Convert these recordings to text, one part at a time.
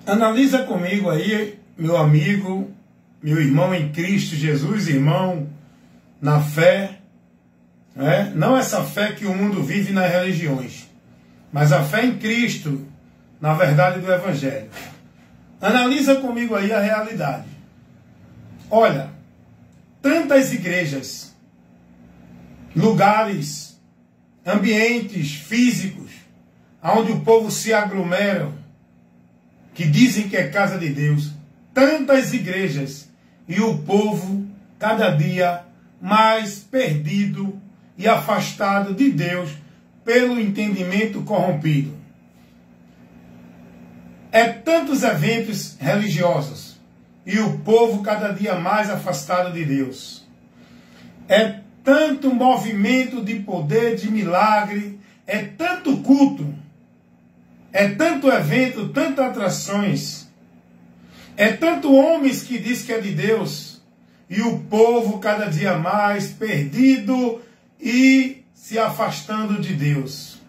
Analisa comigo aí, meu amigo, meu irmão em Cristo Jesus, irmão na fé, né? Não essa fé que o mundo vive nas religiões, mas a fé em Cristo, na verdade do Evangelho. Analisa comigo aí a realidade. Olha, tantas igrejas, lugares, ambientes físicos, onde o povo se aglomera, que dizem que é casa de Deus, tantas igrejas, e o povo cada dia mais perdido e afastado de Deus pelo entendimento corrompido. É tantos eventos religiosos e o povo cada dia mais afastado de Deus. É tanto movimento de poder, de milagre, é tanto culto, é tanto evento, tantas atrações, é tanto homens que diz que é de Deus, e o povo cada dia mais perdido e se afastando de Deus.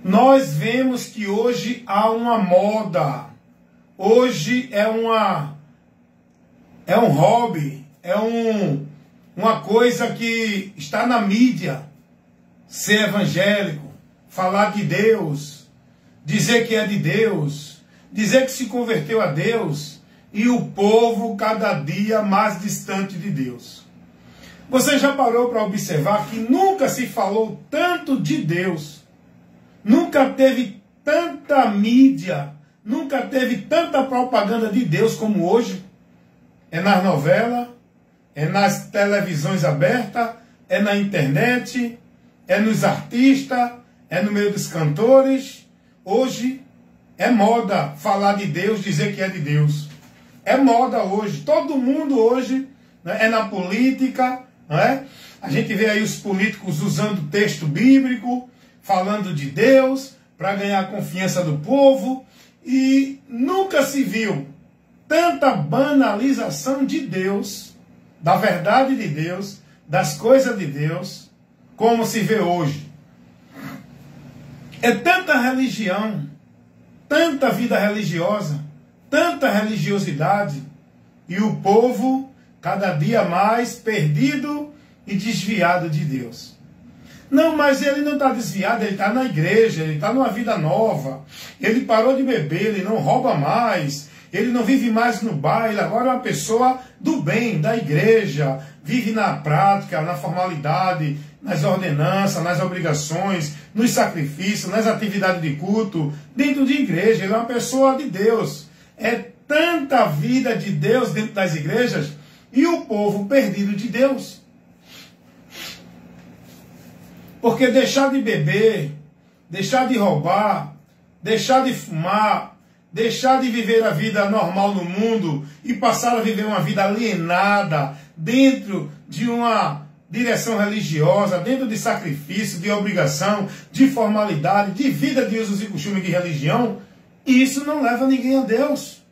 Nós vemos que hoje há uma moda, hoje é um hobby, uma coisa que está na mídia, ser evangélico, falar de Deus, dizer que é de Deus, dizer que se converteu a Deus, e o povo cada dia mais distante de Deus. Você já parou para observar que nunca se falou tanto de Deus, nunca teve tanta mídia, nunca teve tanta propaganda de Deus como hoje? É nas novelas, é nas televisões abertas, é na internet, é nos artistas, é no meio dos cantores. Hoje é moda falar de Deus, dizer que é de Deus. É moda hoje. Todo mundo hoje, né, é na política. Né? A gente vê aí os políticos usando texto bíblico, falando de Deus, para ganhar a confiança do povo. E nunca se viu tanta banalização de Deus, da verdade de Deus, das coisas de Deus, como se vê hoje. É tanta religião, tanta vida religiosa, tanta religiosidade, e o povo cada dia mais perdido e desviado de Deus. Não, mas ele não está desviado, ele está na igreja, ele está numa vida nova, ele parou de beber, ele não rouba mais, ele não vive mais no baile, agora é uma pessoa do bem, da igreja, vive na prática, na formalidade, nas ordenanças, nas obrigações, nos sacrifícios, nas atividades de culto, dentro de igreja, ele é uma pessoa de Deus. É tanta vida de Deus dentro das igrejas e o povo perdido de Deus. Porque deixar de beber, deixar de roubar, deixar de fumar, deixar de viver a vida normal no mundo e passar a viver uma vida alienada dentro de uma direção religiosa, dentro de sacrifício, de obrigação, de formalidade, de vida de usos e costumes de religião, isso não leva ninguém a Deus.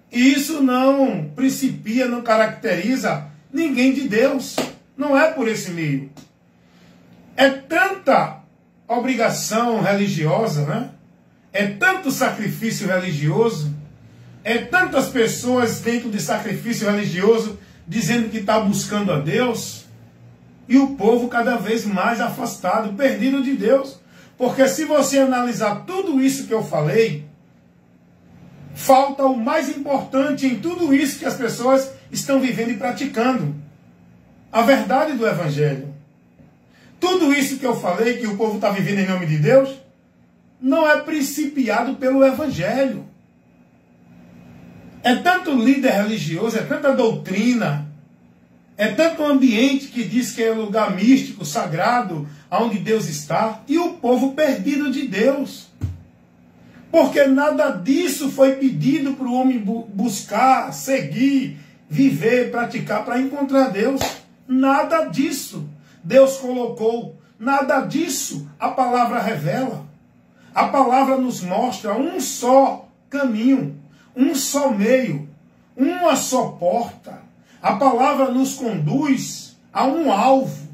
Isso não principia, não caracteriza ninguém de Deus. Não é por esse meio. É tanta obrigação religiosa, né? É tanto sacrifício religioso, é tantas pessoas dentro de sacrifício religioso dizendo que está buscando a Deus, e o povo cada vez mais afastado, perdido de Deus. Porque se você analisar tudo isso que eu falei, falta o mais importante em tudo isso que as pessoas estão vivendo e praticando: a verdade do Evangelho. Tudo isso que eu falei, que o povo está vivendo em nome de Deus, não é principiado pelo Evangelho. É tanto líder religioso, é tanta doutrina, é tanto ambiente que diz que é lugar místico, sagrado, onde Deus está, e o povo perdido de Deus. Porque nada disso foi pedido para o homem buscar, seguir, viver, praticar para encontrar Deus. Nada disso Deus colocou. Nada disso a palavra revela. A palavra nos mostra um só caminho, um só meio, uma só porta. A palavra nos conduz a um alvo.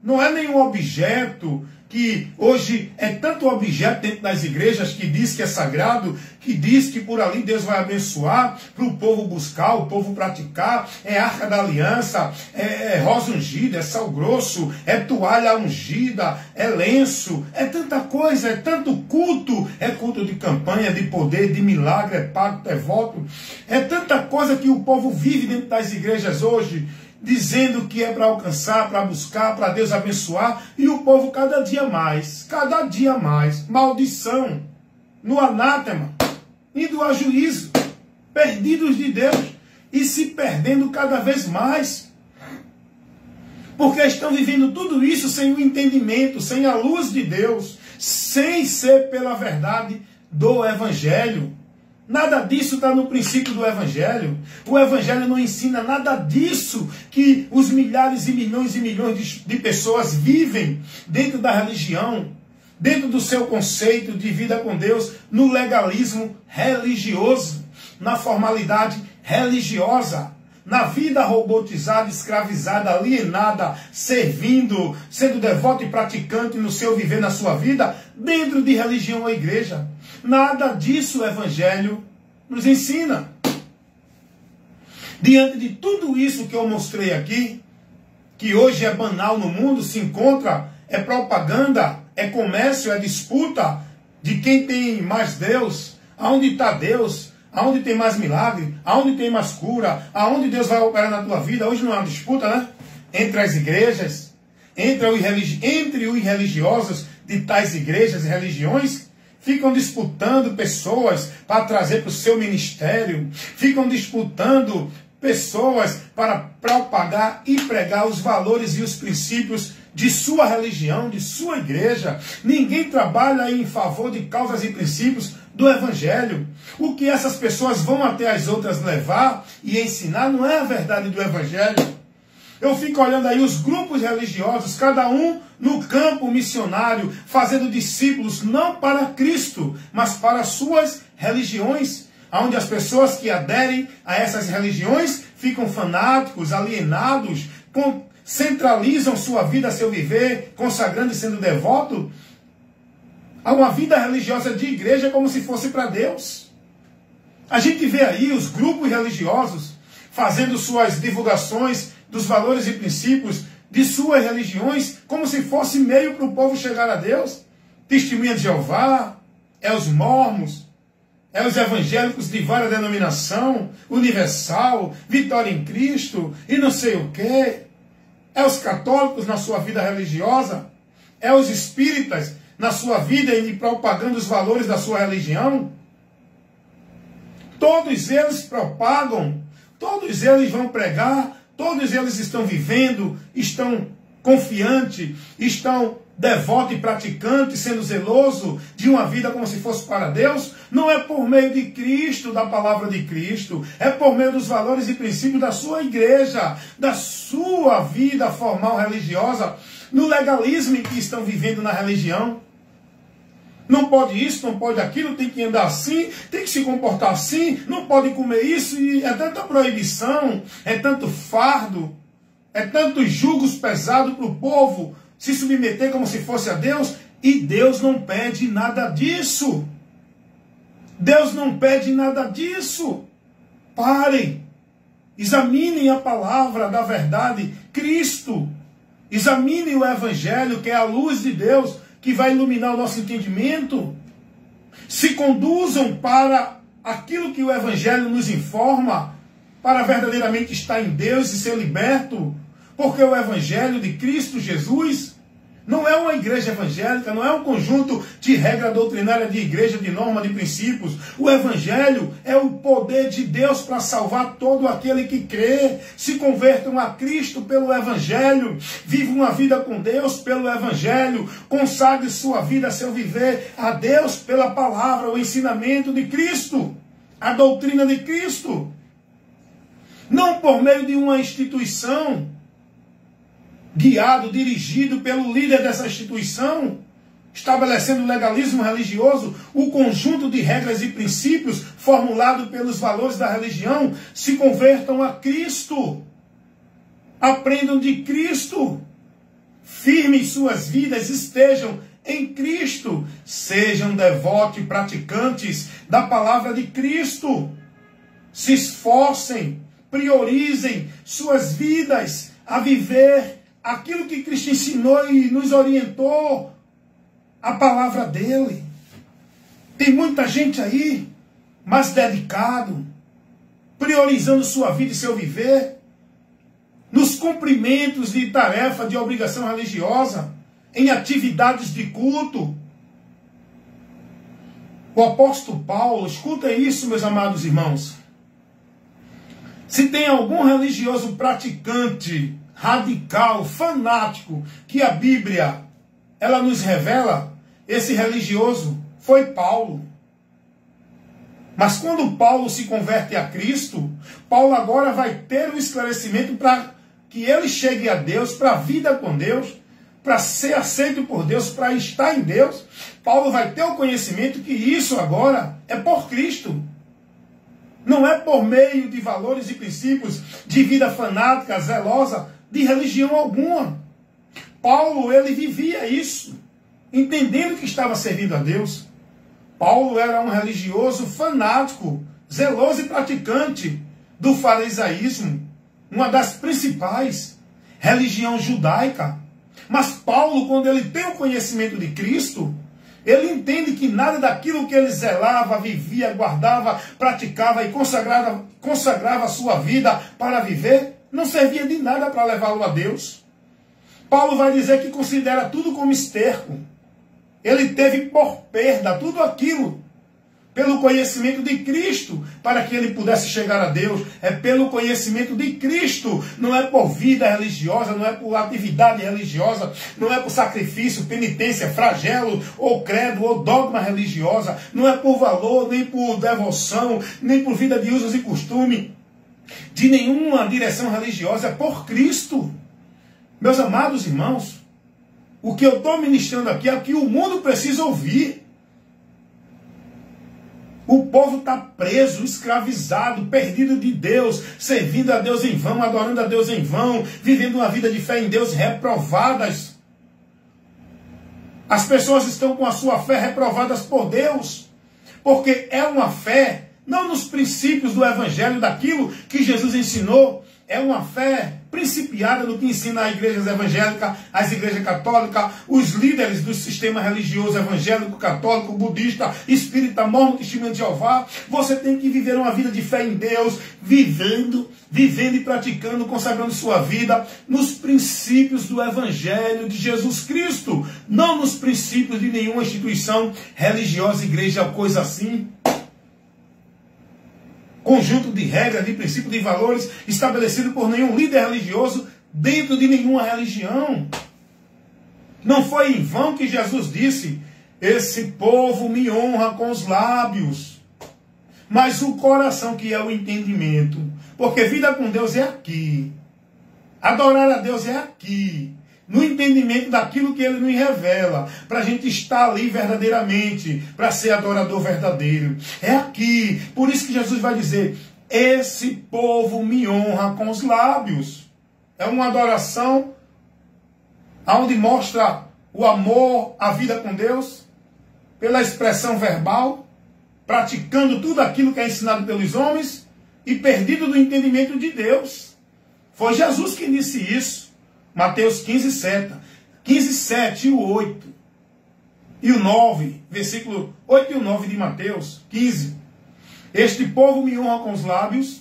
Não é nenhum objeto que hoje é tanto objeto dentro das igrejas, que diz que é sagrado, que diz que por ali Deus vai abençoar, para o povo buscar, o povo praticar, é arca da aliança, é rosa ungida, é sal grosso, é toalha ungida, é lenço, é tanta coisa, é tanto culto, é culto de campanha, de poder, de milagre, é pacto, é voto, é tanta coisa que o povo vive dentro das igrejas hoje, dizendo que é para alcançar, para buscar, para Deus abençoar, e o povo cada dia mais, maldição, no anátema, indo a juízo, perdidos de Deus, e se perdendo cada vez mais, porque estão vivendo tudo isso sem o entendimento, sem a luz de Deus, sem ser pela verdade do Evangelho. Nada disso está no princípio do Evangelho. O Evangelho não ensina nada disso que os milhares e milhões de pessoas vivem dentro da religião, dentro do seu conceito de vida com Deus, no legalismo religioso, na formalidade religiosa, na vida robotizada, escravizada, alienada, servindo, sendo devoto e praticante no seu viver, na sua vida, dentro de religião ou igreja. Nada disso o Evangelho nos ensina. Diante de tudo isso que eu mostrei aqui, que hoje é banal no mundo, se encontra, é propaganda, é comércio, é disputa de quem tem mais Deus, aonde está Deus, aonde tem mais milagre, aonde tem mais cura, aonde Deus vai operar na tua vida. Hoje não é uma disputa, né? Entre as igrejas, entre os religiosos de tais igrejas e religiões, ficam disputando pessoas para trazer para o seu ministério, ficam disputando pessoas para propagar e pregar os valores e os princípios de sua religião, de sua igreja. Ninguém trabalha em favor de causas e princípios do Evangelho. O que essas pessoas vão até as outras levar e ensinar não é a verdade do Evangelho. Eu fico olhando aí os grupos religiosos, cada um no campo missionário, fazendo discípulos não para Cristo, mas para suas religiões, onde as pessoas que aderem a essas religiões ficam fanáticos, alienados, centralizam sua vida, seu viver, consagrando e sendo devoto a uma vida religiosa de igreja como se fosse para Deus. A gente vê aí os grupos religiosos fazendo suas divulgações dos valores e princípios de suas religiões como se fosse meio para o povo chegar a Deus. Testemunha de Jeová, é os mormons, é os evangélicos de várias denominação, Universal, Vitória em Cristo e não sei o quê. É os católicos na sua vida religiosa, é os espíritas na sua vida e propagando os valores da sua religião. Todos eles propagam, todos eles vão pregar, todos eles estão vivendo, estão confiantes, estão devotos e praticantes, sendo zeloso de uma vida como se fosse para Deus. Não é por meio de Cristo, da palavra de Cristo, é por meio dos valores e princípios da sua igreja, da sua vida formal religiosa, no legalismo em que estão vivendo na religião. Não pode isso, não pode aquilo, tem que andar assim, tem que se comportar assim, não pode comer isso, e é tanta proibição, é tanto fardo, é tantos julgos pesados para o povo se submeter como se fosse a Deus, e Deus não pede nada disso. Deus não pede nada disso. Parem, examinem a palavra da verdade, Cristo, examinem o Evangelho, que é a luz de Deus, que vai iluminar o nosso entendimento. Se conduzam para aquilo que o Evangelho nos informa, para verdadeiramente estar em Deus e ser liberto, porque o Evangelho de Cristo Jesus não é uma igreja evangélica, não é um conjunto de regra doutrinária de igreja, de norma, de princípios. O Evangelho é o poder de Deus para salvar todo aquele que crê. Se convertam a Cristo pelo Evangelho, vive uma vida com Deus pelo Evangelho, consagre sua vida, seu viver a Deus pela palavra, o ensinamento de Cristo, a doutrina de Cristo. Não por meio de uma instituição, guiado, dirigido pelo líder dessa instituição, estabelecendo legalismo religioso, o conjunto de regras e princípios formulado pelos valores da religião. Se convertam a Cristo, aprendam de Cristo, firmem suas vidas, estejam em Cristo, sejam devotos e praticantes da palavra de Cristo, se esforcem, priorizem suas vidas a viver aquilo que Cristo ensinou e nos orientou, a palavra dele. Tem muita gente aí, mas dedicado, priorizando sua vida e seu viver, nos cumprimentos de tarefa, de obrigação religiosa, em atividades de culto. O apóstolo Paulo, escuta isso, meus amados irmãos. Se tem algum religioso praticante, radical, fanático, que a Bíblia, ela nos revela, esse religioso foi Paulo. Mas quando Paulo se converte a Cristo, Paulo agora vai ter um esclarecimento para que ele chegue a Deus, para a vida com Deus, para ser aceito por Deus, para estar em Deus. Paulo vai ter o conhecimento que isso agora é por Cristo. Não é por meio de valores e princípios de vida fanática, zelosa, de religião alguma. Paulo, ele vivia isso, entendendo que estava servindo a Deus. Paulo era um religioso fanático, zeloso e praticante do farisaísmo, uma das principais, religião judaica. Mas Paulo, quando ele tem o conhecimento de Cristo, ele entende que nada daquilo que ele zelava, vivia, guardava, praticava e consagrava a sua vida para viver, não servia de nada para levá-lo a Deus. Paulo vai dizer que considera tudo como esterco. Ele teve por perda tudo aquilo pelo conhecimento de Cristo, para que ele pudesse chegar a Deus. É pelo conhecimento de Cristo, não é por vida religiosa, não é por atividade religiosa, não é por sacrifício, penitência, flagelo, ou credo, ou dogma religiosa, não é por valor, nem por devoção, nem por vida de usos e costume, de nenhuma direção religiosa, é por Cristo. Meus amados irmãos, o que eu estou ministrando aqui é o que o mundo precisa ouvir. O povo está preso, escravizado, perdido de Deus, servindo a Deus em vão, adorando a Deus em vão, vivendo uma vida de fé em Deus reprovadas. As pessoas estão com a sua fé reprovadas por Deus, porque é uma fé, não nos princípios do Evangelho, daquilo que Jesus ensinou, é uma fé principiada no que ensina a igreja evangélica, as igrejas católicas, os líderes do sistema religioso evangélico, católico, budista, espírita, mormon, testemunho de Jeová. Você tem que viver uma vida de fé em Deus, vivendo e praticando, consagrando sua vida nos princípios do Evangelho de Jesus Cristo, não nos princípios de nenhuma instituição religiosa, igreja, coisa assim. Conjunto de regras, de princípios, de valores estabelecido por nenhum líder religioso dentro de nenhuma religião. Não foi em vão que Jesus disse: esse povo me honra com os lábios, mas o coração, que é o entendimento. Porque vida com Deus é aqui. Adorar a Deus é aqui. No entendimento daquilo que Ele nos revela, para a gente estar ali verdadeiramente, para ser adorador verdadeiro. É aqui. Por isso que Jesus vai dizer: esse povo me honra com os lábios. É uma adoração onde mostra o amor, a vida com Deus, pela expressão verbal, praticando tudo aquilo que é ensinado pelos homens e perdido do entendimento de Deus. Foi Jesus que disse isso. Mateus 15, 7 e o 8 e o 9, versículo 8 e o 9 de Mateus 15. Este povo me honra com os lábios,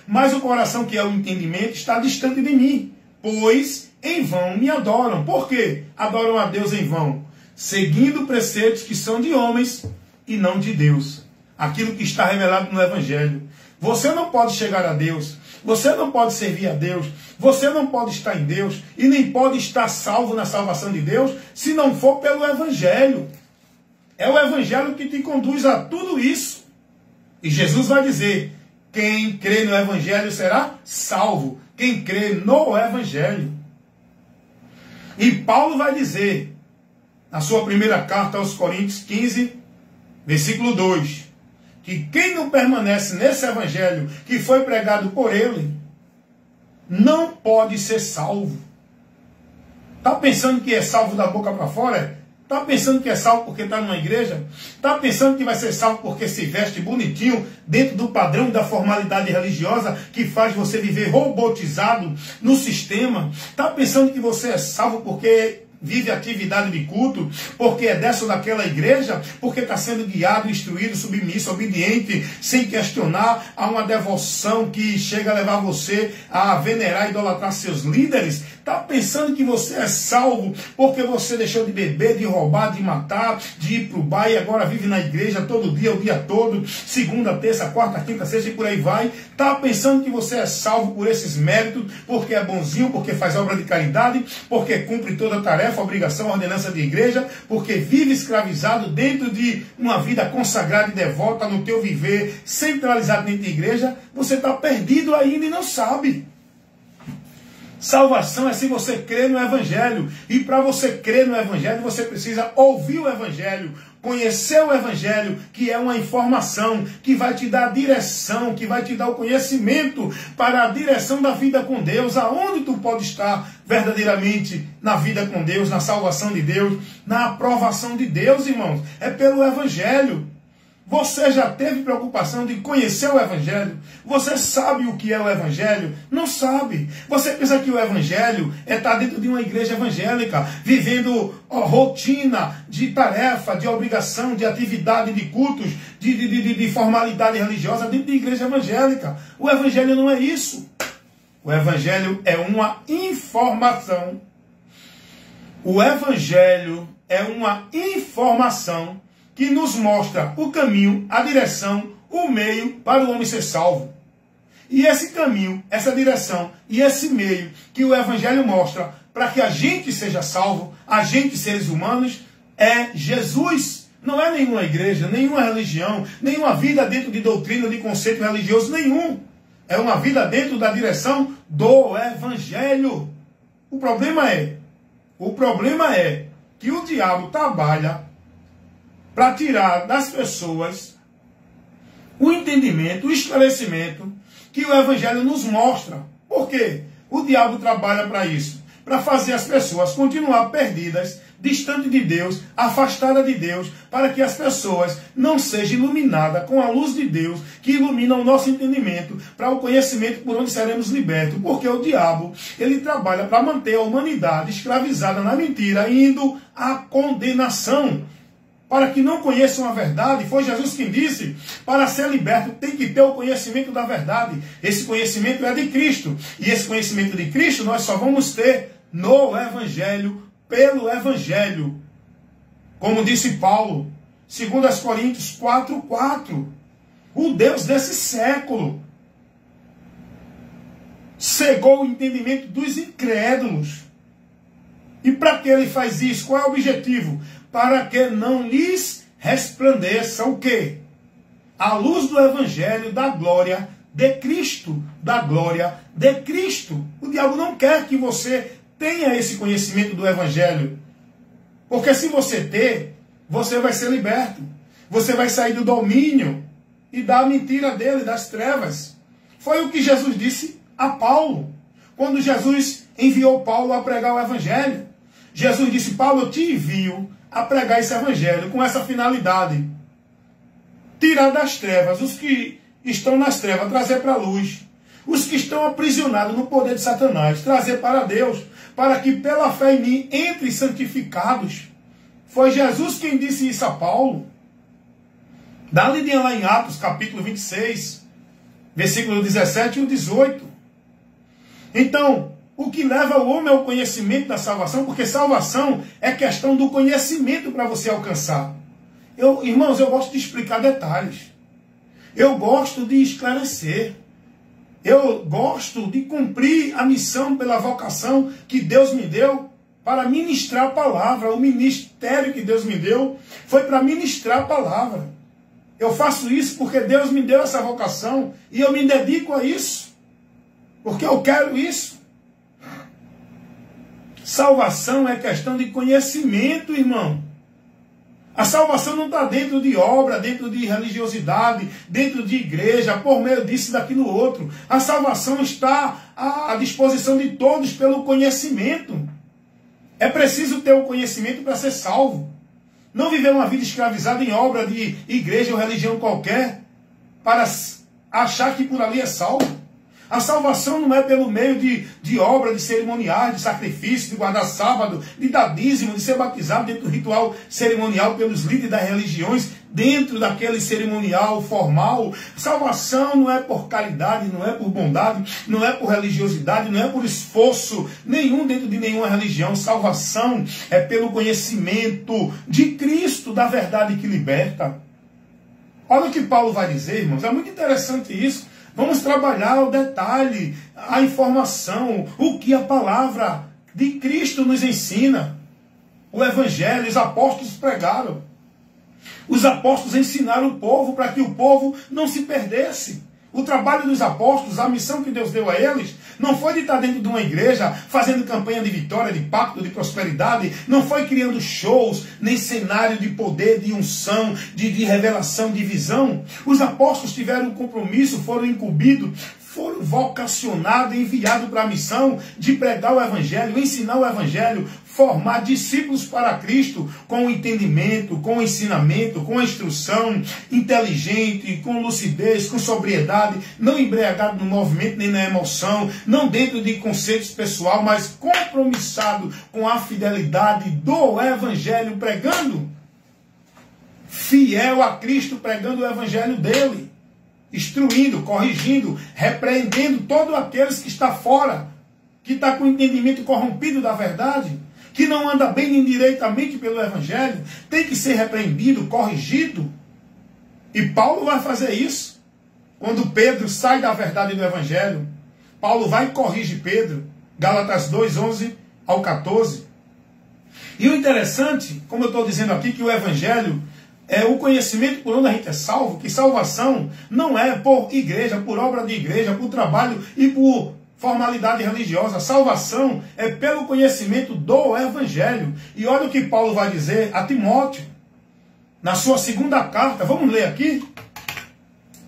mas o coração, que é o entendimento, está distante de mim, pois em vão me adoram. Por quê? Adoram a Deus em vão, seguindo preceitos que são de homens e não de Deus. Aquilo que está revelado no Evangelho. Você não pode chegar a Deus, você não pode servir a Deus, você não pode estar em Deus e nem pode estar salvo na salvação de Deus se não for pelo Evangelho. É o Evangelho que te conduz a tudo isso. E Jesus vai dizer: quem crê no Evangelho será salvo. Quem crê no Evangelho. E Paulo vai dizer, na sua primeira carta aos Coríntios 15, versículo 2, que quem não permanece nesse Evangelho que foi pregado por ele, não pode ser salvo. Está pensando que é salvo da boca para fora? Está pensando que é salvo porque está numa igreja? Está pensando que vai ser salvo porque se veste bonitinho dentro do padrão da formalidade religiosa que faz você viver robotizado no sistema? Está pensando que você é salvo porque vive atividade de culto, porque é dessa ou daquela igreja, porque está sendo guiado, instruído, submisso, obediente, sem questionar, a uma devoção que chega a levar você a venerar e idolatrar seus líderes? Está pensando que você é salvo porque você deixou de beber, de roubar, de matar, de ir para o bar e agora vive na igreja todo dia, o dia todo, segunda, terça, quarta, quinta, sexta e por aí vai? Está pensando que você é salvo por esses méritos, porque é bonzinho, porque faz obra de caridade, porque cumpre toda a tarefa, obrigação, ordenança de igreja, porque vive escravizado dentro de uma vida consagrada e devota no teu viver, centralizado dentro de igreja? Você está perdido ainda e não sabe. Salvação é se você crê no Evangelho. E para você crer no Evangelho, você precisa ouvir o Evangelho, conhecer o Evangelho, que é uma informação que vai te dar a direção, que vai te dar o conhecimento para a direção da vida com Deus, aonde tu pode estar verdadeiramente na vida com Deus, na salvação de Deus, na aprovação de Deus, irmãos. É pelo Evangelho. Você já teve preocupação de conhecer o Evangelho? Você sabe o que é o Evangelho? Não sabe. Você pensa que o Evangelho é estar dentro de uma igreja evangélica, vivendo rotina de tarefa, de obrigação, de atividade, de cultos, de formalidade religiosa dentro de igreja evangélica. O Evangelho não é isso. O Evangelho é uma informação. O Evangelho é uma informação que nos mostra o caminho, a direção, o meio para o homem ser salvo. E esse caminho, essa direção e esse meio que o Evangelho mostra para que a gente seja salvo, a gente, seres humanos, é Jesus. Não é nenhuma igreja, nenhuma religião, nenhuma vida dentro de doutrina, de conceito religioso nenhum. É uma vida dentro da direção do Evangelho. O problema é que o diabo trabalha para tirar das pessoas o entendimento, o esclarecimento que o Evangelho nos mostra. Por quê? O diabo trabalha para isso, para fazer as pessoas continuar perdidas, distante de Deus, afastada de Deus, para que as pessoas não sejam iluminadas com a luz de Deus, que ilumina o nosso entendimento, para o conhecimento por onde seremos libertos. Porque o diabo, ele trabalha para manter a humanidade escravizada na mentira, indo à condenação, para que não conheçam a verdade. Foi Jesus quem disse, para ser liberto tem que ter o conhecimento da verdade. Esse conhecimento é de Cristo, e esse conhecimento de Cristo nós só vamos ter no Evangelho, pelo Evangelho. Como disse Paulo, 2 Coríntios 4:4, o Deus desse século cegou o entendimento dos incrédulos. E para que ele faz isso? Qual é o objetivo? Para que não lhes resplandeça o quê? A luz do Evangelho da glória de Cristo. Da glória de Cristo. O diabo não quer que você tenha esse conhecimento do Evangelho. Porque se você ter, você vai ser liberto. Você vai sair do domínio e da mentira dele, das trevas. Foi o que Jesus disse a Paulo, quando Jesus enviou Paulo a pregar o Evangelho. Jesus disse, Paulo, eu te envio a pregar esse Evangelho com essa finalidade. Tirar das trevas os que estão nas trevas, trazer para a luz. Os que estão aprisionados no poder de Satanás, trazer para Deus, para que pela fé em mim entrem santificados. Foi Jesus quem disse isso a Paulo. Dá uma lidinha lá em Atos, capítulo 26, versículo 17 e 18. Então, o que leva o homem ao conhecimento da salvação, porque salvação é questão do conhecimento para você alcançar. Irmãos, eu gosto de explicar detalhes. Eu gosto de esclarecer. Eu gosto de cumprir a missão pela vocação que Deus me deu para ministrar a palavra. O ministério que Deus me deu foi para ministrar a palavra. Eu faço isso porque Deus me deu essa vocação e eu me dedico a isso. Porque eu quero isso. Salvação é questão de conhecimento, irmão. A salvação não está dentro de obra, dentro de religiosidade, dentro de igreja, por meio disso e daquilo outro. A salvação está à disposição de todos pelo conhecimento. É preciso ter o conhecimento para ser salvo. Não viver uma vida escravizada em obra de igreja ou religião qualquer para achar que por ali é salvo. A salvação não é pelo meio de obra, de cerimoniais, de sacrifício, de guardar sábado, de dar dízimo, de ser batizado dentro do ritual cerimonial pelos líderes das religiões, dentro daquele cerimonial formal. Salvação não é por caridade, não é por bondade, não é por religiosidade, não é por esforço nenhum dentro de nenhuma religião. Salvação é pelo conhecimento de Cristo, da verdade que liberta. Olha o que Paulo vai dizer, irmãos, é muito interessante isso. Vamos trabalhar o detalhe, a informação, o que a palavra de Cristo nos ensina. O Evangelho, os apóstolos pregaram. Os apóstolos ensinaram o povo para que o povo não se perdesse. O trabalho dos apóstolos, a missão que Deus deu a eles, não foi de estar dentro de uma igreja fazendo campanha de vitória, de pacto, de prosperidade, não foi criando shows, nem cenário de poder, de unção, de revelação, de visão. Os apóstolos tiveram um compromisso, foram incumbidos, foram vocacionados, enviados para a missão de pregar o Evangelho, ensinar o Evangelho, formar discípulos para Cristo com o entendimento, com o ensinamento, com a instrução inteligente, com lucidez, com sobriedade, não embriagado no movimento nem na emoção, não dentro de conceitos pessoal, mas compromissado com a fidelidade do Evangelho, pregando, fiel a Cristo, pregando o Evangelho dele, instruindo, corrigindo, repreendendo todos aqueles que está fora, que está com o entendimento corrompido da verdade, que não anda bem nem direitamente pelo Evangelho, tem que ser repreendido, corrigido. E Paulo vai fazer isso. Quando Pedro sai da verdade do Evangelho, Paulo vai e corrige Pedro. Gálatas 2, 11 ao 14. E o interessante, como eu estou dizendo aqui, que o Evangelho é o conhecimento por onde a gente é salvo, que salvação não é por igreja, por obra de igreja, por trabalho e por formalidade religiosa. Salvação é pelo conhecimento do Evangelho. E olha o que Paulo vai dizer a Timóteo, na sua segunda carta. Vamos ler aqui?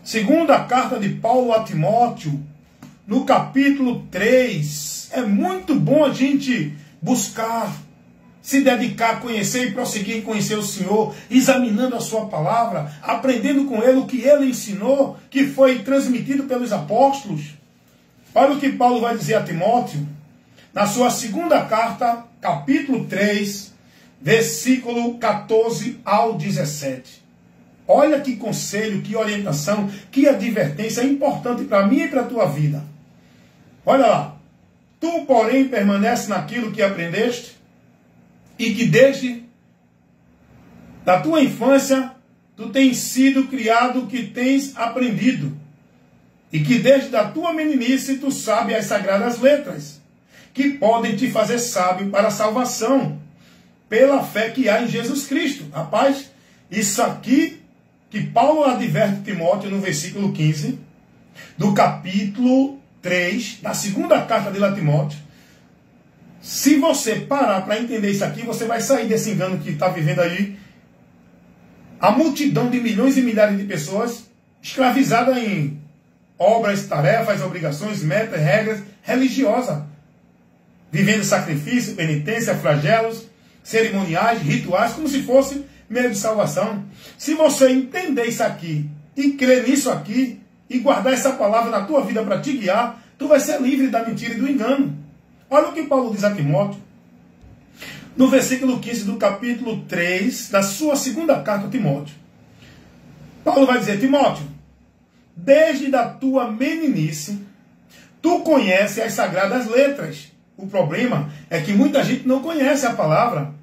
Segunda carta de Paulo a Timóteo, no capítulo 3. É muito bom a gente buscar, se dedicar a conhecer e prosseguir em conhecer o Senhor, examinando a sua palavra, aprendendo com ele o que ele ensinou, que foi transmitido pelos apóstolos. Olha o que Paulo vai dizer a Timóteo, na sua segunda carta, capítulo 3, versículo 14 ao 17. Olha que conselho, que orientação, que advertência importante para mim e para a tua vida. Olha lá. Tu, porém, permanece naquilo que aprendeste e que desde da tua infância tu tens sido criado, que tens aprendido. E que desde a tua meninice tu sabes as sagradas letras, que podem te fazer sábio para a salvação, pela fé que há em Jesus Cristo. Rapaz, isso aqui que Paulo adverte Timóteo no versículo 15, do capítulo 3, da segunda carta de Timóteo. Se você parar para entender isso aqui, você vai sair desse engano que está vivendo aí. A multidão de milhões e milhares de pessoas escravizadas em obras, tarefas, obrigações, metas, regras religiosas, vivendo sacrifício, penitência, flagelos, cerimoniais, rituais, como se fosse meio de salvação. Se você entender isso aqui e crer nisso aqui e guardar essa palavra na tua vida para te guiar, tu vai ser livre da mentira e do engano. Olha o que Paulo diz a Timóteo, no versículo 15 do capítulo 3 da sua segunda carta a Timóteo. Paulo vai dizer: Timóteo, desde a tua meninice, tu conheces as sagradas letras. O problema é que muita gente não conhece a palavra.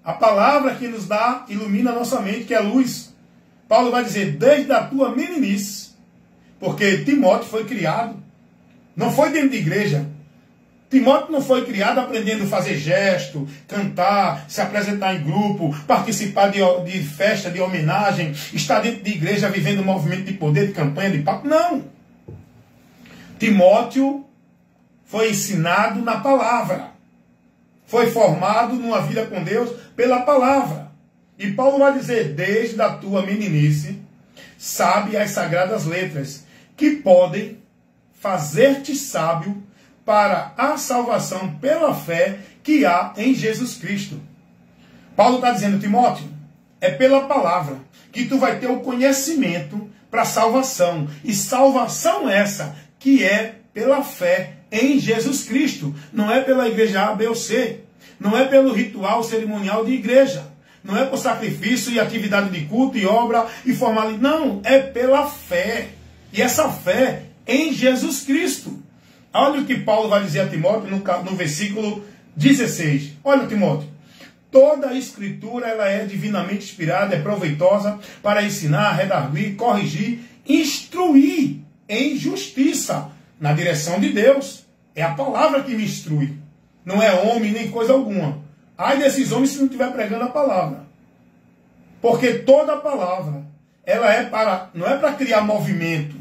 A palavra que nos dá, ilumina a nossa mente, que é a luz. Paulo vai dizer, desde a tua meninice, porque Timóteo foi criado, não foi dentro de igreja. Timóteo não foi criado aprendendo a fazer gesto, cantar, se apresentar em grupo, participar de festa, de homenagem, estar dentro de igreja vivendo um movimento de poder, de campanha, de papo. Não. Timóteo foi ensinado na palavra. Foi formado numa vida com Deus pela palavra. E Paulo vai dizer, desde a tua meninice, sabe as sagradas letras, que podem fazer-te sábio para a salvação pela fé que há em Jesus Cristo. Paulo está dizendo, Timóteo, é pela palavra que tu vai ter o conhecimento para salvação. E salvação essa que é pela fé em Jesus Cristo. Não é pela igreja A, B ou C. Não é pelo ritual cerimonial de igreja. Não é por sacrifício e atividade de culto e obra e formalidade. Não, é pela fé. E essa fé em Jesus Cristo. Olha o que Paulo vai dizer a Timóteo no versículo 16. Olha, Timóteo. Toda a escritura ela é divinamente inspirada, é proveitosa para ensinar, redarguir, corrigir, instruir em justiça, na direção de Deus. É a palavra que me instrui. Não é homem nem coisa alguma. Ai desses homens se não estiver pregando a palavra. Porque toda a palavra, ela é não é para criar movimento.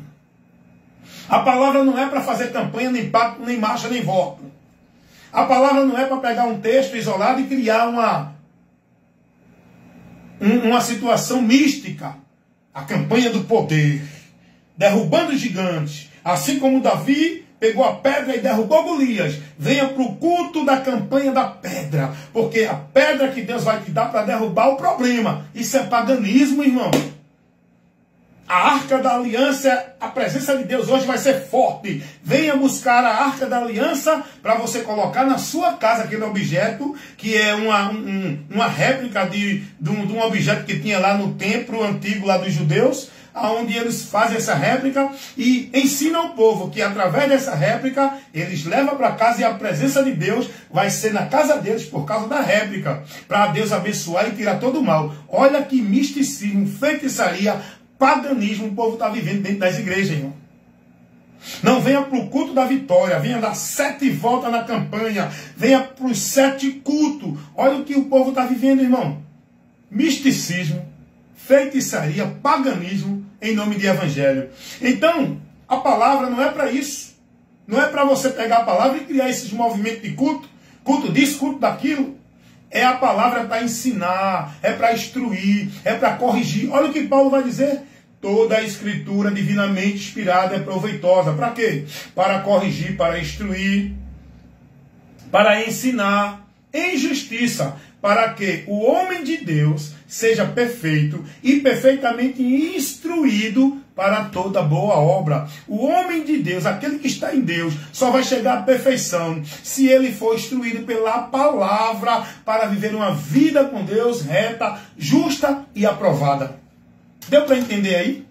A palavra não é para fazer campanha, nem pacto, nem marcha, nem voto. A palavra não é para pegar um texto isolado e criar uma situação mística. A campanha do poder. Derrubando os gigantes. Assim como Davi pegou a pedra e derrubou Golias. Venha para o culto da campanha da pedra. Porque a pedra que Deus vai te dar para derrubar o problema. Isso é paganismo, irmão. A arca da aliança, a presença de Deus hoje vai ser forte. Venha buscar a arca da aliança para você colocar na sua casa aquele objeto, que é uma réplica de um objeto que tinha lá no templo antigo lá dos judeus, onde eles fazem essa réplica e ensinam o povo que através dessa réplica eles levam para casa e a presença de Deus vai ser na casa deles por causa da réplica, para Deus abençoar e tirar todo o mal. Olha que misticismo, feitiçaria, paganismo o povo está vivendo dentro das igrejas, irmão. Não venha para o culto da vitória, venha dar 7 voltas na campanha, venha para os 7 cultos. Olha o que o povo está vivendo, irmão. Misticismo, feitiçaria, paganismo, em nome de evangelho. Então, a palavra não é para isso. Não é para você pegar a palavra e criar esses movimentos de culto, culto disso, culto daquilo. É a palavra para ensinar, é para instruir, é para corrigir. Olha o que Paulo vai dizer. Toda a escritura divinamente inspirada é proveitosa. Para quê? Para corrigir, para instruir, para ensinar em justiça, para que o homem de Deus seja perfeito e perfeitamente instruído para toda boa obra. O homem de Deus, aquele que está em Deus, só vai chegar à perfeição se ele for instruído pela palavra para viver uma vida com Deus reta, justa e aprovada. Deu para entender aí?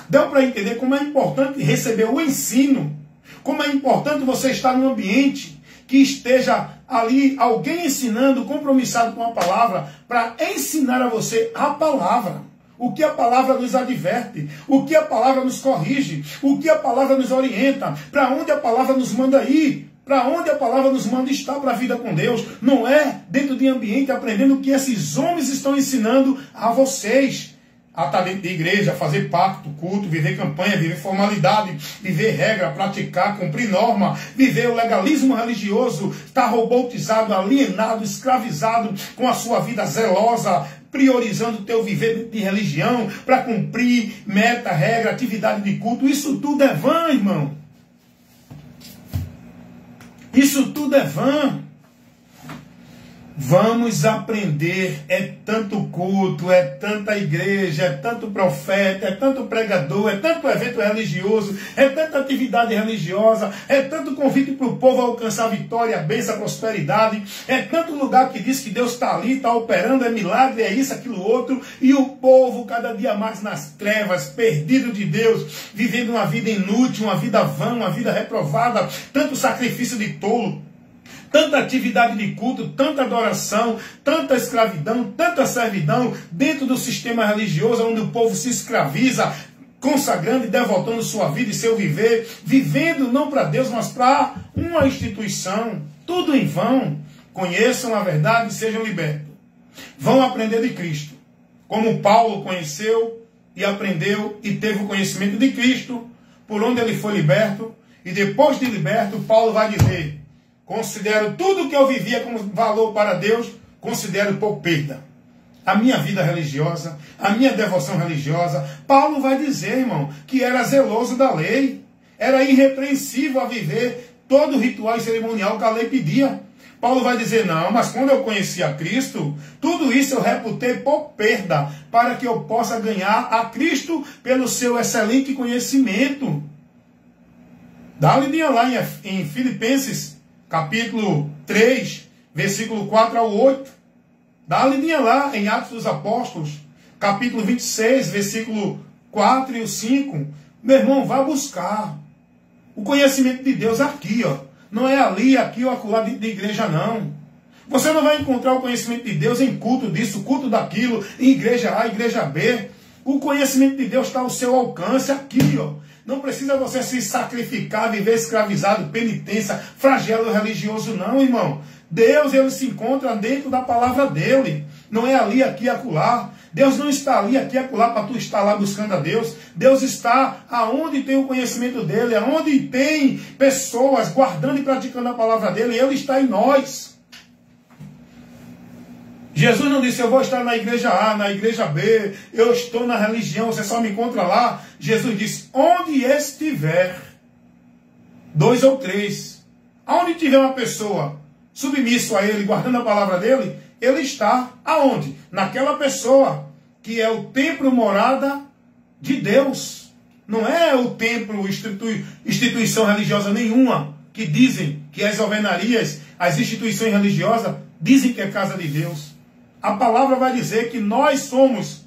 Deu para entender como é importante receber o ensino? Como é importante você estar num ambiente que esteja ali alguém ensinando, compromissado com a palavra, para ensinar a você a palavra. O que a palavra nos adverte, o que a palavra nos corrige, o que a palavra nos orienta, para onde a palavra nos manda ir, para onde a palavra nos manda estar para a vida com Deus. Não é dentro de ambiente aprendendo o que esses homens estão ensinando a vocês. A estar dentro de igreja, fazer pacto, culto, viver campanha, viver formalidade, viver regra, praticar, cumprir norma, viver o legalismo religioso, estar robotizado, alienado, escravizado com a sua vida zelosa, priorizando o teu viver de religião para cumprir meta, regra, atividade de culto. Isso tudo é vã, irmão. Isso tudo é vã. Vamos aprender, é tanto culto, é tanta igreja, é tanto profeta, é tanto pregador, é tanto evento religioso, é tanta atividade religiosa, é tanto convite para o povo alcançar a vitória, a bênção, a prosperidade, é tanto lugar que diz que Deus está ali, está operando, é milagre, é isso, aquilo, outro, e o povo cada dia mais nas trevas, perdido de Deus, vivendo uma vida inútil, uma vida vã, uma vida reprovada, tanto sacrifício de tolo, tanta atividade de culto, tanta adoração, tanta escravidão, tanta servidão dentro do sistema religioso onde o povo se escraviza, consagrando e devotando sua vida e seu viver, vivendo não para Deus, mas para uma instituição. Tudo em vão. Conheçam a verdade e sejam libertos. Vão aprender de Cristo. Como Paulo conheceu e aprendeu e teve o conhecimento de Cristo, por onde ele foi liberto. E depois de liberto, Paulo vai dizer: considero tudo que eu vivia como valor para Deus, considero por perda. A minha vida religiosa, a minha devoção religiosa. Paulo vai dizer, irmão, que era zeloso da lei. Era irrepreensível a viver todo o ritual e cerimonial que a lei pedia. Paulo vai dizer, não, mas quando eu conheci a Cristo, tudo isso eu reputei por perda, para que eu possa ganhar a Cristo pelo seu excelente conhecimento. Dá uma lidinha lá em Filipenses, capítulo 3, versículo 4 ao 8. Dá uma lidinha lá em Atos dos Apóstolos, capítulo 26, versículo 4 e 5. Meu irmão, vá buscar o conhecimento de Deus aqui, ó. Não é ali, aqui ou acolá de igreja, não. Você não vai encontrar o conhecimento de Deus em culto disso, culto daquilo, em igreja A, igreja B. O conhecimento de Deus está ao seu alcance aqui, ó. Não precisa você se sacrificar, viver escravizado, penitência, flagelo religioso, não, irmão. Deus, ele se encontra dentro da palavra dele. Não é ali, aqui, acolá. Deus não está ali, aqui, acolá, para tu estar lá buscando a Deus. Deus está aonde tem o conhecimento dele, aonde tem pessoas guardando e praticando a palavra dele. Ele está em nós. Jesus não disse, eu vou estar na igreja A, na igreja B, eu estou na religião, você só me encontra lá. Jesus disse, onde estiver, 2 ou 3, aonde tiver uma pessoa submisso a ele, guardando a palavra dele, ele está aonde? Naquela pessoa que é o templo morada de Deus. Não é o templo, instituição religiosa nenhuma, que dizem que as alvenarias, as instituições religiosas, dizem que é casa de Deus. A palavra vai dizer que nós somos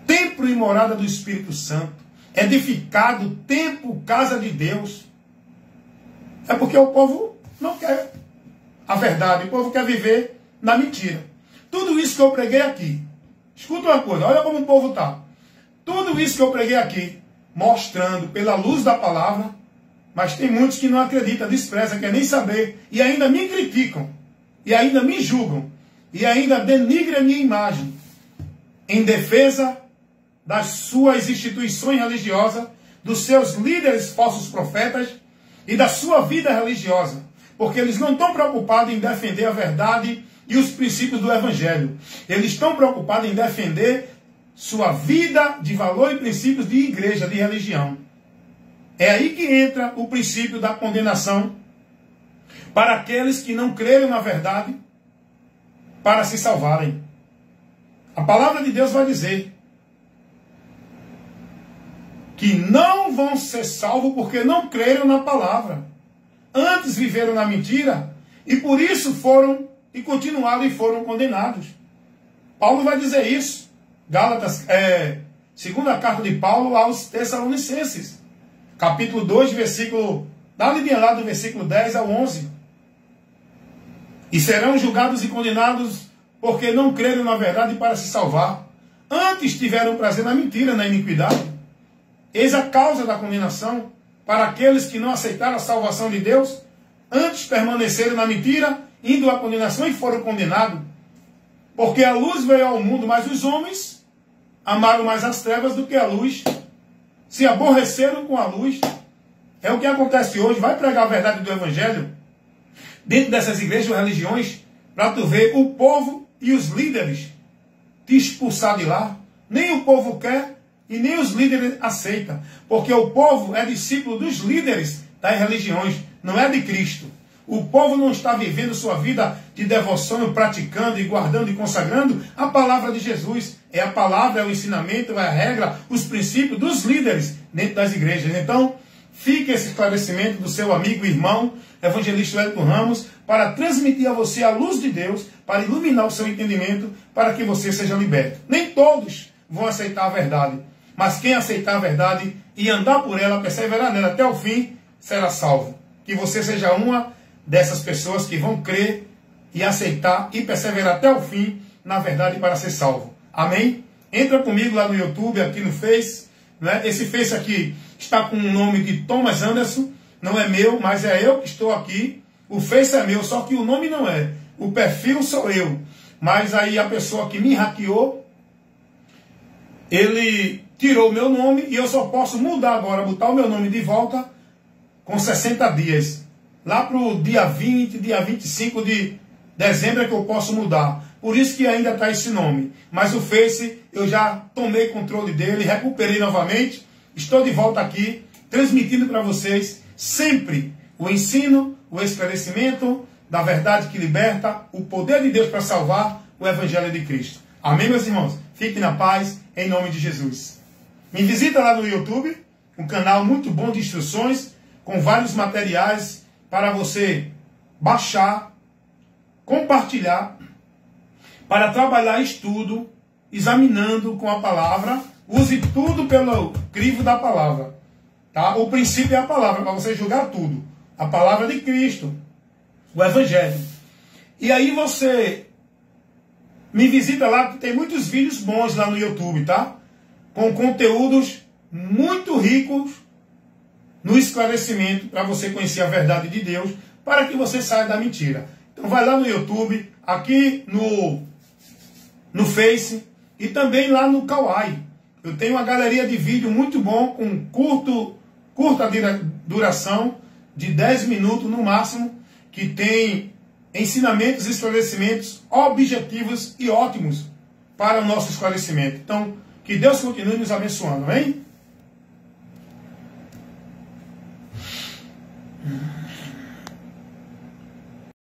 templo e morada do Espírito Santo. Edificado, templo, casa de Deus. É porque o povo não quer a verdade. O povo quer viver na mentira. Tudo isso que eu preguei aqui. Escuta uma coisa, olha como o povo está. Tudo isso que eu preguei aqui, mostrando pela luz da palavra, mas tem muitos que não acreditam, desprezam, querem nem saber, e ainda me criticam, e ainda me julgam, e ainda denigrem a minha imagem, em defesa das suas instituições religiosas, dos seus líderes falsos profetas, e da sua vida religiosa, porque eles não estão preocupados em defender a verdade e os princípios do Evangelho. Eles estão preocupados em defender sua vida de valor e princípios de igreja, de religião. É aí que entra o princípio da condenação para aqueles que não creram na verdade para se salvarem. A palavra de Deus vai dizer que não vão ser salvos porque não creram na palavra. Antes viveram na mentira e por isso foram e continuaram e foram condenados. Paulo vai dizer isso. Gálatas, segunda carta de Paulo aos Tessalonicenses, capítulo 2, versículo, dá uma lidinha lá do versículo 10 ao 11. E serão julgados e condenados porque não creram na verdade para se salvar. Antes tiveram prazer na mentira, na iniquidade. Eis a causa da condenação para aqueles que não aceitaram a salvação de Deus. Antes permaneceram na mentira, indo à condenação e foram condenados. Porque a luz veio ao mundo, mas os homens amaram mais as trevas do que a luz. Se aborreceram com a luz. É o que acontece hoje. Vai pregar a verdade do Evangelho dentro dessas igrejas ou religiões, para tu ver o povo e os líderes te expulsar de lá. Nem o povo quer e nem os líderes aceitam. Porque o povo é discípulo dos líderes das religiões, não é de Cristo. O povo não está vivendo sua vida de devoção, praticando e guardando e consagrando a palavra de Jesus. É a palavra, é o ensinamento, é a regra, os princípios dos líderes dentro das igrejas. Então, fique esse esclarecimento do seu amigo e irmão, evangelista Wellington Ramos, para transmitir a você a luz de Deus, para iluminar o seu entendimento, para que você seja liberto. Nem todos vão aceitar a verdade, mas quem aceitar a verdade e andar por ela, perseverar nela até o fim, será salvo. Que você seja uma dessas pessoas que vão crer e aceitar e perseverar até o fim na verdade para ser salvo. Amém? Entra comigo lá no YouTube, aqui no Face. Né? Esse Face aqui está com o nome de Thomas Anderson. Não é meu, mas é eu que estou aqui. O Face é meu, só que o nome não é. O perfil sou eu. Mas aí a pessoa que me hackeou, ele tirou o meu nome e eu só posso mudar agora, botar o meu nome de volta com 60 dias. Lá para o dia 20, dia 25 de dezembro é que eu posso mudar. Por isso que ainda está esse nome. Mas o Face, eu já tomei controle dele, recuperei novamente. Estou de volta aqui, transmitindo para vocês sempre o ensino, o esclarecimento da verdade que liberta, o poder de Deus para salvar, o Evangelho de Cristo. Amém, meus irmãos? Fiquem na paz, em nome de Jesus. Me visita lá no YouTube, um canal muito bom de instruções, com vários materiais para você baixar, compartilhar, para trabalhar estudo, examinando com a palavra. Use tudo pelo crivo da palavra. Tá? O princípio é a palavra, para você julgar tudo. A palavra de Cristo, o Evangelho. E aí você me visita lá, que tem muitos vídeos bons lá no YouTube, tá? Com conteúdos muito ricos no esclarecimento, para você conhecer a verdade de Deus, para que você saia da mentira. Então vai lá no YouTube, aqui no Face e também lá no Kawaii. Eu tenho uma galeria de vídeo muito bom, com curta duração, de 10 minutos no máximo, que tem ensinamentos e esclarecimentos objetivos e ótimos para o nosso esclarecimento. Então, que Deus continue nos abençoando, amém?